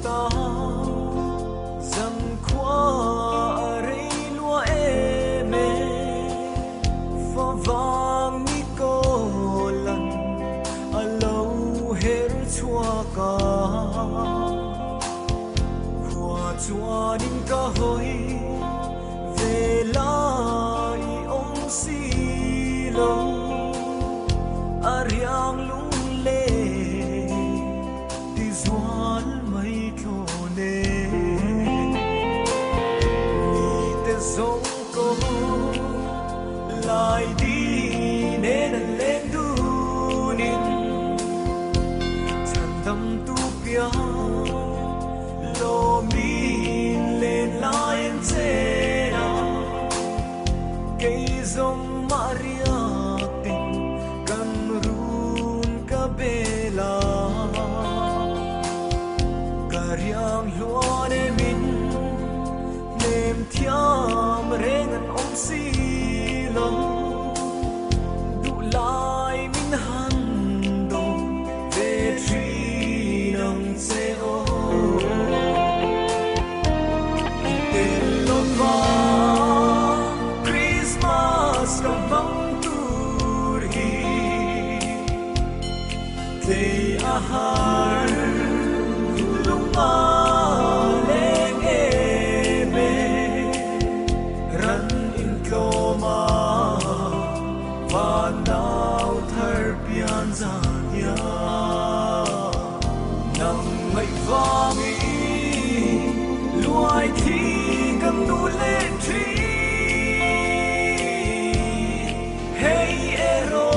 ta dần qua rây lúa mê pha vàng mi cô lần a lâu her chua ca qua chua ninh ca hoi về lại ông si lâu ariang lung le đi zual mai thô nê ni te song ko lại đi nên lên du nín chân tâm tu pia lo min lên lại chế na cây dòng Maria tình căn run ca bela cariang luan min nem thiam rengan om si lo du lai min han do ve tri nang se o They ahar lunga leng ebe ran in kloma vanau thar pian zanya nang mai vangi luai thi kam nu le tri hey ero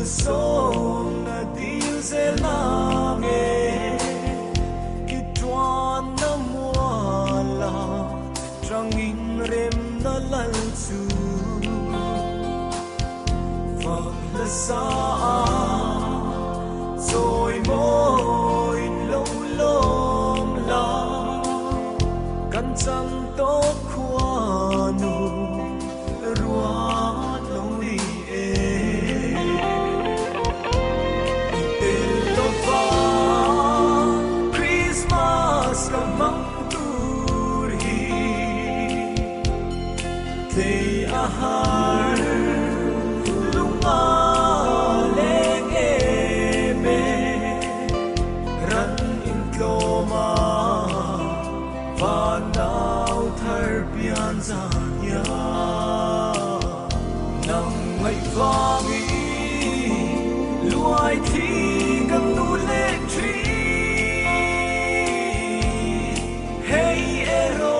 song na dil se lange kitwan na muala trangin rem na lalsu vang la sa rồi môi lâu lom la căn chăm tốt khoa nu ruột lâu đi They ahar lunga leng ebe ran in kloma vanau thar pian zanya nang mai vangi luai thi kam nu le tri hey ero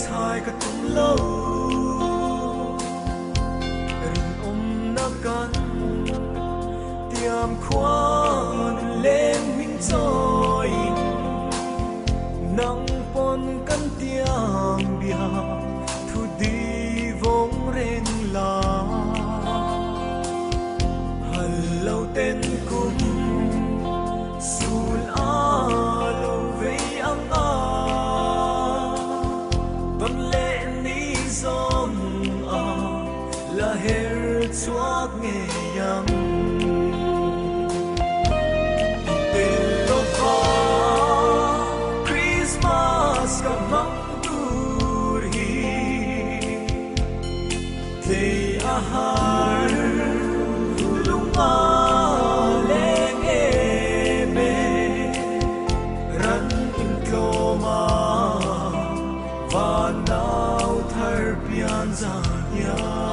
Thai ka tum lâu rin na kan tiam khoan lên min choi nang pon kan tiam bia thu di vong ren la hello ten kum sul a lo ve ang a la her chuak nge yang te lo fa Christmas ska mang tur hi te ahar lunga leng eme ran in koma va nau thar pian za ya